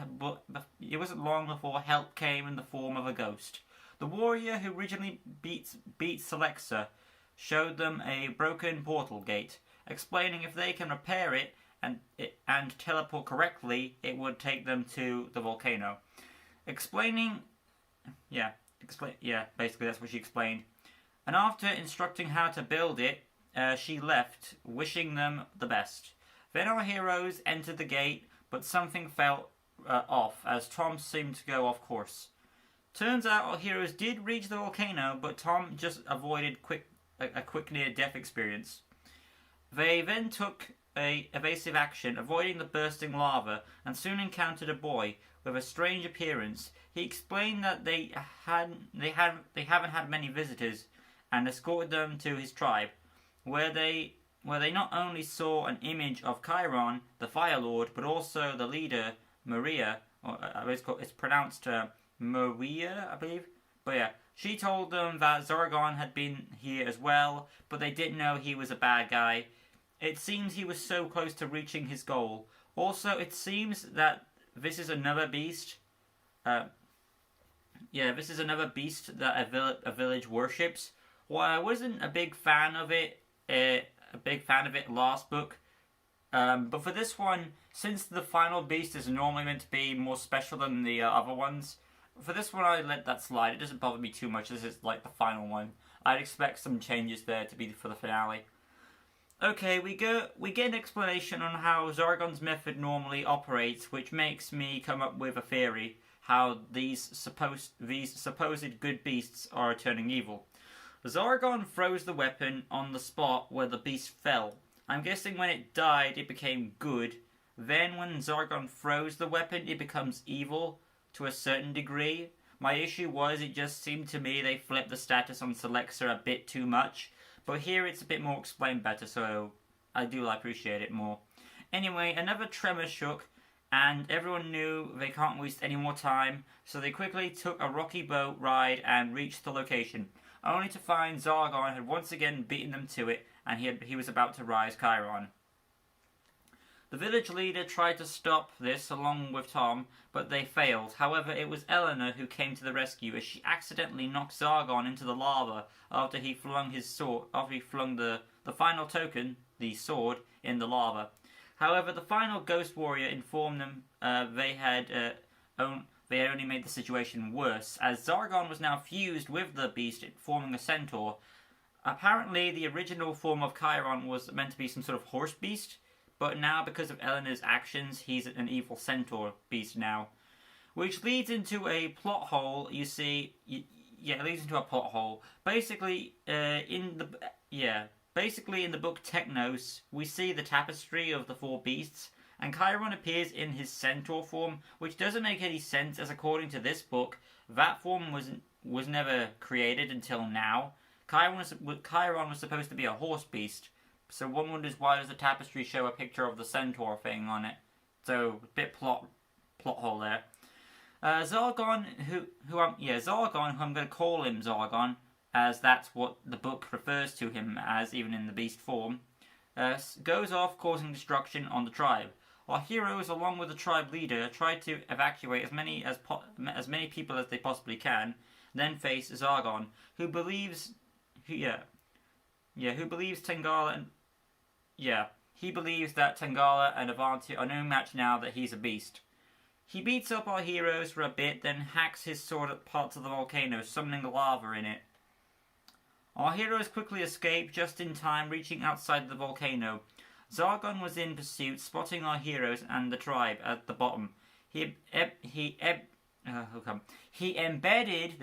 came in the form of a ghost. The warrior who originally beat Silixa showed them a broken portal gate, explaining if they can repair it and teleport correctly, it would take them to the volcano. Basically that's what she explained. And after instructing how to build it, she left, wishing them the best. Then our heroes entered the gate, but something felt off, as Tom seemed to go off course. Turns out our heroes did reach the volcano, but Tom just avoided a quick near-death experience. They then took a evasive action, avoiding the bursting lava, and soon encountered a boy with a strange appearance. He explained that they haven't had many visitors, and escorted them to his tribe, where they not only saw an image of Chiron, the Fire Lord, but also the leader, Maria, or it's pronounced Maria, I believe. But yeah, she told them that Zargon had been here as well, but they didn't know he was a bad guy. It seems he was so close to reaching his goal. Also, it seems that this is another beast. This is another beast that a village worships. While I wasn't a big fan of it last book, but for this one, since the final beast is normally meant to be more special than the other ones, for this one I let that slide. It doesn't bother me too much. This is like the final one. I'd expect some changes there to be for the finale. Okay, we get an explanation on how Zargon's method normally operates, which makes me come up with a theory how these supposed good beasts are turning evil. Zargon froze the weapon on the spot where the beast fell. I'm guessing when it died, it became good. Then when Zargon froze the weapon, it becomes evil to a certain degree. My issue was it just seemed to me they flipped the status on Silixa a bit too much. But here it's a bit more explained better, so I appreciate it more. Anyway, another tremor shook, and everyone knew they can't waste any more time, so they quickly took a rocky boat ride and reached the location, only to find Zargon had once again beaten them to it, and he was about to rise Chiron. The village leader tried to stop this along with Tom, but they failed. However, it was Eleanor who came to the rescue, as she accidentally knocked Zargon into the lava after he flung the final token, the sword, in the lava. However, the final ghost warrior informed them they had only made the situation worse, as Zargon was now fused with the beast, forming a centaur. Apparently, the original form of Chiron was meant to be some sort of horse beast, but now, because of Eleanor's actions, he's an evil centaur beast now. Which leads into a plot hole, you see. It leads into a plot hole. Basically, in the book Technos, we see the tapestry of the 4 beasts, and Chiron appears in his centaur form, which doesn't make any sense, as according to this book, that form was never created until now. Chiron was supposed to be a horse beast, So one wonders, why does the tapestry show a picture of the centaur thing on it? So a bit plot hole there. Zargon, Zargon, who I'm going to call him Zargon, as that's what the book refers to him as, even in the beast form, goes off causing destruction on the tribe. Our heroes, along with the tribe leader, try to evacuate as many people as they possibly can, then face Zargon, who believes Tangala he believes that Tangala and Avanti are no match now that he's a beast. He beats up our heroes for a bit, then hacks his sword at parts of the volcano, summoning lava in it. Our heroes quickly escape, just in time, reaching outside the volcano. Zargon was in pursuit, spotting our heroes and the tribe at the bottom. He embedded,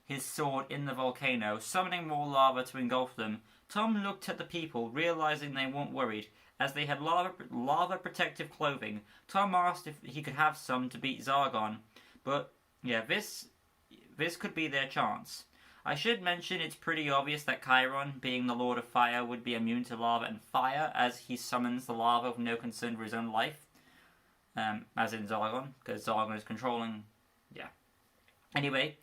his sword in the volcano, summoning more lava to engulf them. Tom looked at the people, realizing they weren't worried, as they had lava protective clothing. Tom asked if he could have some to beat Zargon, but this could be their chance. I should mention it's pretty obvious that Chiron, being the Lord of Fire, would be immune to lava and fire, as he summons the lava with no concern for his own life. As in Zargon, because Zargon is controlling... Anyway,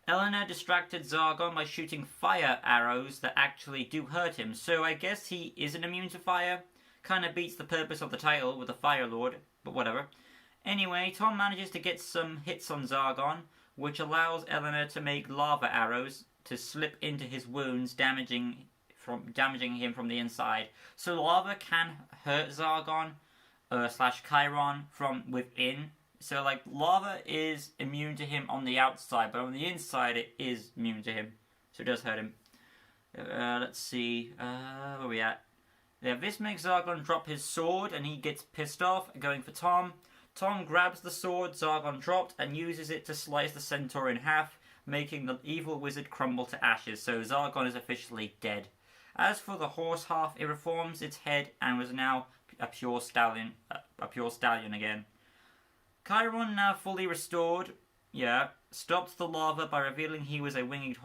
Elena distracted Zargon by shooting fire arrows that actually do hurt him, so I guess he isn't immune to fire. Kinda beats the purpose of the title with the Fire Lord, but whatever. Anyway, Tom manages to get some hits on Zargon, which allows Elena to make lava arrows to slip into his wounds, damaging him from the inside. So lava can hurt Zargon / Chiron from within. So lava is immune to him on the outside, but on the inside it is immune to him. So it does hurt him. Let's see, where are we at? Yeah, this makes Zargon drop his sword, and he gets pissed off, going for Tom. Tom grabs the sword Zargon dropped and uses it to slice the centaur in half, making the evil wizard crumble to ashes, so Zargon is officially dead. As for the horse half, it reforms its head and was now a pure stallion again. Chiron, now fully restored, stopped the lava by revealing he was a winged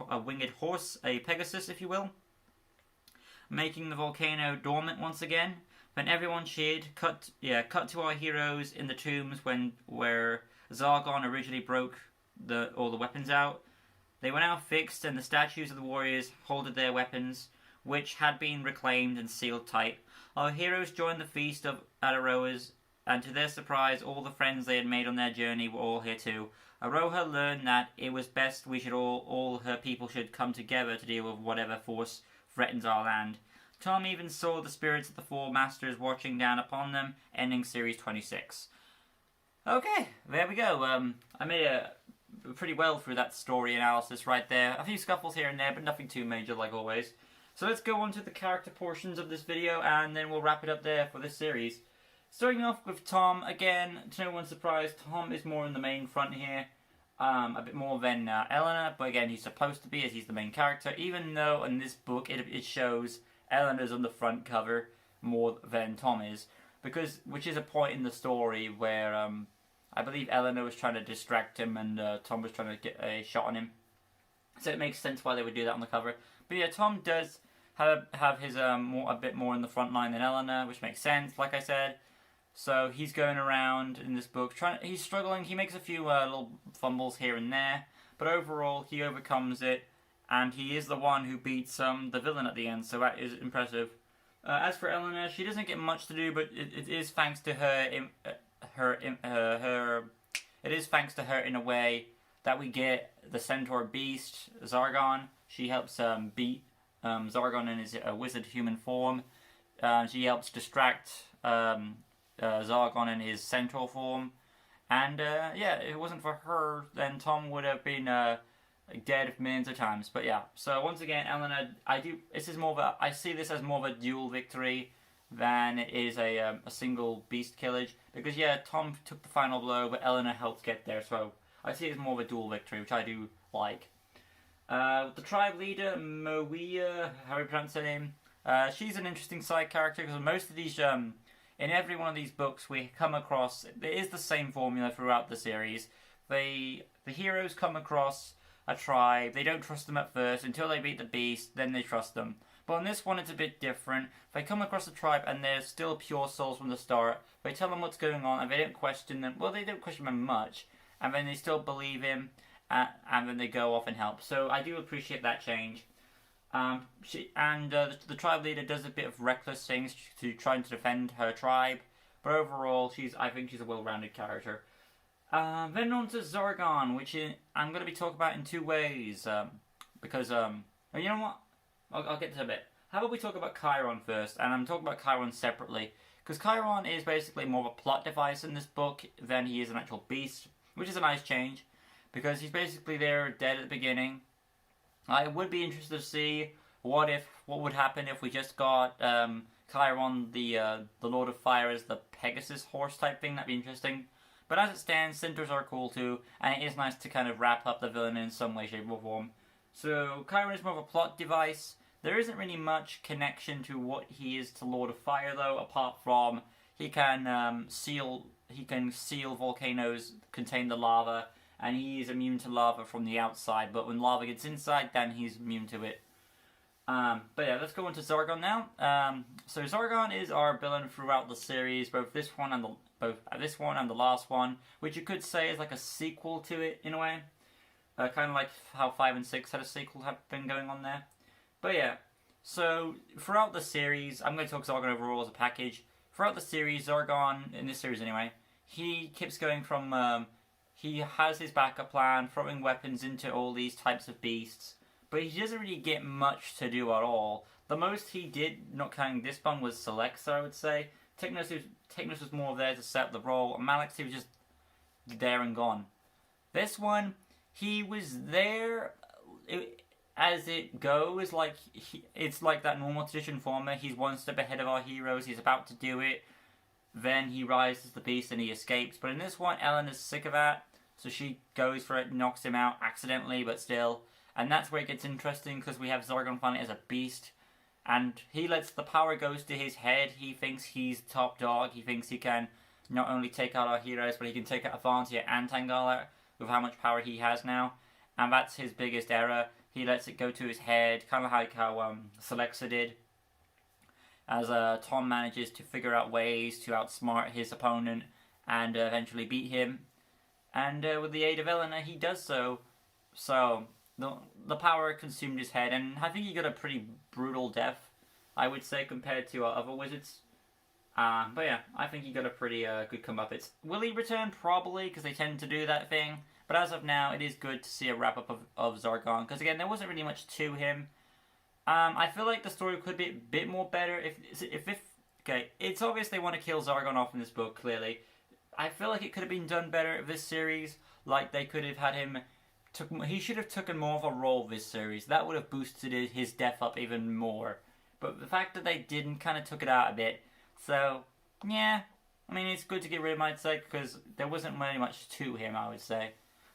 horse, a Pegasus, if you will, making the volcano dormant once again. When everyone cheered, cut to our heroes in the tombs where Zargon originally broke all the weapons out. They were now fixed, and the statues of the warriors holded their weapons, which had been reclaimed and sealed tight. Our heroes joined the feast of Aroas, and to their surprise, all the friends they had made on their journey were all here too. Aroha learned that it was best we should all her people should come together to deal with whatever force threatens our land. Tom even saw the spirits of the four masters watching down upon them, ending series 26. Okay, there we go. I made a pretty well through that story analysis right there. A few scuffles here and there, but nothing too major like always. So let's go on to the character portions of this video, and then we'll wrap it up there for this series. Starting off with Tom, again, to no one's surprise, Tom is more in the main front here. A bit more than Elena, but again, he's supposed to be, as he's the main character, even though in this book it shows Elena's on the front cover more than Tom is, which is a point in the story where I believe Elena was trying to distract him and Tom was trying to get a shot on him. So it makes sense why they would do that on the cover. But yeah, Tom does have his a bit more in the front line than Elena, which makes sense, like I said. So he's going around in this book, he's struggling. He makes a few little fumbles here and there, but overall he overcomes it, and he is the one who beats the villain at the end. So that is impressive. As for Elena, she doesn't get much to do, but it is thanks to her. It is thanks to her in a way that we get the centaur beast Zargon. She helps beat Zargon in his wizard human form. She helps distract Zargon in his centaur form, and if it wasn't for her, then Tom would have been dead millions of times. But yeah, so once again, Elena, I see this as more of a dual victory than it is a single beast killage, because yeah, Tom took the final blow, but Elena helped get there, so I see it as more of a dual victory, which I do like. The tribe leader, Moia, how do you pronounce her name? She's an interesting side character, because most of these in every one of these books we come across, it is the same formula throughout the series. The heroes come across a tribe, they don't trust them at first until they beat the beast, then they trust them. But on this one, it's a bit different. They come across a tribe and they're still pure souls from the start. They tell them what's going on and they don't question them. Well, they don't question them much. And then they still believe him. And then they go off and help. So I do appreciate that change. The tribe leader does a bit of reckless things to trying to defend her tribe. But overall, I think she's a well-rounded character. Then on to Zargon, which I'm going to be talking about in two ways. Because, you know what? I'll get to it a bit. How about we talk about Chiron first? And I'm talking about Chiron separately. Because Chiron is basically more of a plot device in this book than he is an actual beast. Which is a nice change. Because he's basically there dead at the beginning. I would be interested to see what would happen if we just got Chiron, the Lord of Fire, as the Pegasus horse type thing. That'd be interesting. But as it stands, centaurs are cool too, and it is nice to kind of wrap up the villain in some way, shape, or form. So Chiron is more of a plot device. There isn't really much connection to what he is to Lord of Fire, though, apart from he can seal volcanoes, contain the lava, and he is immune to lava from the outside. But when lava gets inside, then he's immune to it. But yeah, let's go into Zargon now. So Zargon is our villain throughout the series, both this one and the last one, which you could say is like a sequel to it in a way. Kind of like how 5 and 6 had a sequel have been going on there. But yeah, so throughout the series, I'm going to talk Zargon overall as a package. Throughout the series, Zargon, in this series anyway, he keeps going from, he has his backup plan, throwing weapons into all these types of beasts, but he doesn't really get much to do at all. The most he did, not counting this one, was Celexa, I would say. Technos was more there to set up the role, and Malix, he was just there and gone. This one, he was there as it goes, like it's like that normal tradition format. He's one step ahead of our heroes, he's about to do it, then he rises the beast and he escapes. But in this one, Ellen is sick of that, so she goes for it, knocks him out accidentally, but still. And that's where it gets interesting, because we have Zargon finally as a beast, and he lets the power goes to his head. He thinks he's top dog. He thinks he can not only take out our heroes, but he can take out Avantia and Tangala with how much power he has now. And that's his biggest error. He lets it go to his head, kind of like how Celexa did. As Tom manages to figure out ways to outsmart his opponent and eventually beat him. And with the aid of Elena, he does so. So the power consumed his head, and I think he got a pretty brutal death, I would say, compared to other wizards. But yeah, I think he got a pretty good comeuppance. Will he return? Probably, because they tend to do that thing. But as of now, it is good to see a wrap-up of Zargon, because again, there wasn't really much to him. I feel like the story could be a bit more better if okay, it's obvious they want to kill Zargon off in this book, clearly. I feel like it could have been done better if this series, like they could have had him, he should have taken more of a role this series. That would have boosted his death up even more. But the fact that they didn't kind of took it out a bit. So, yeah, I mean, it's good to get rid of him, I'd say, because there wasn't really much to him, I would say.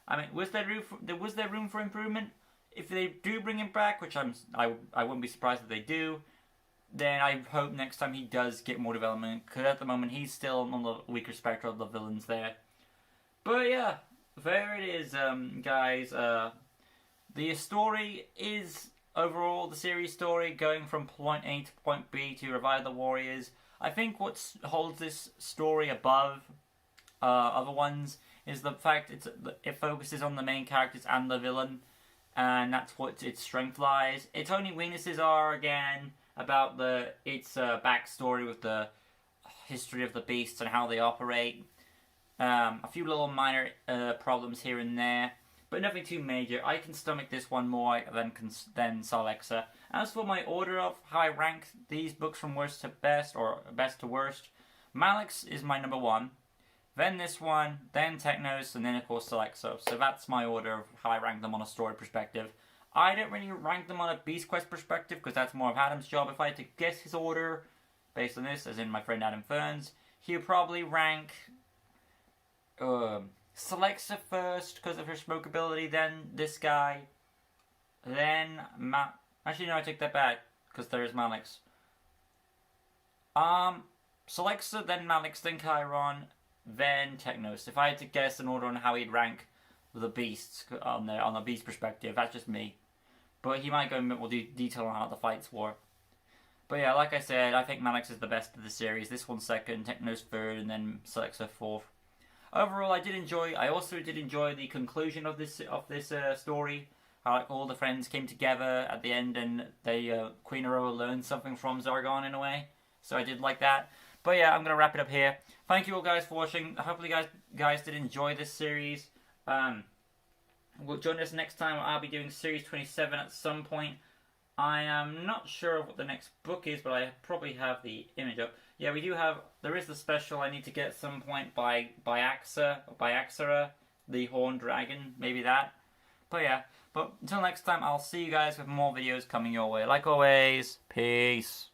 I mean, was there room for improvement? If they do bring him back, which I wouldn't be surprised if they do, then I hope next time he does get more development, because at the moment he's still on the weaker spectrum of the villains there. But yeah, there it is, guys. The story is, overall, the series story, going from point A to point B to revive the warriors. I think what holds this story above other ones is the fact it focuses on the main characters and the villain, and that's what its strength lies. Its only weaknesses are, again, about its backstory with the history of the beasts and how they operate. A few little minor problems here and there, but nothing too major. I can stomach this one more than Celexa. As for my order of how I rank these books from worst to best, or best to worst, Malix is my number 1. Then this one, then Technos, and then of course Celexa. So that's my order of how I rank them on a story perspective. I don't really rank them on a Beast Quest perspective, because that's more of Adam's job. If I had to guess his order, based on this, as in my friend Adam Ferns, he would probably rank Celexa first, because of her smokability, then this guy, then actually no, I take that back, because there is Malix. Celexa, then Malix, then Chiron, then Technos. If I had to guess an order on how he'd rank the beasts on the beast perspective, that's just me. But he might go in a bit more detail on how the fights were. But yeah, like I said, I think Malix is the best of the series. This one's second, Techno's third, and then Celexa fourth. Overall, I also did enjoy the conclusion of this story. How like all the friends came together at the end, and Queen Aurora learned something from Zaragon in a way. So I did like that. But yeah, I'm gonna wrap it up here. Thank you all guys for watching. Hopefully, guys did enjoy this series. We'll join us next time. I'll be doing series 27 at some point. I am not sure of what the next book is, but I probably have the image up. Yeah, there is the special I need to get at some point by Axera, the Horned Dragon, maybe that. But yeah, until next time, I'll see you guys with more videos coming your way. Like always, peace.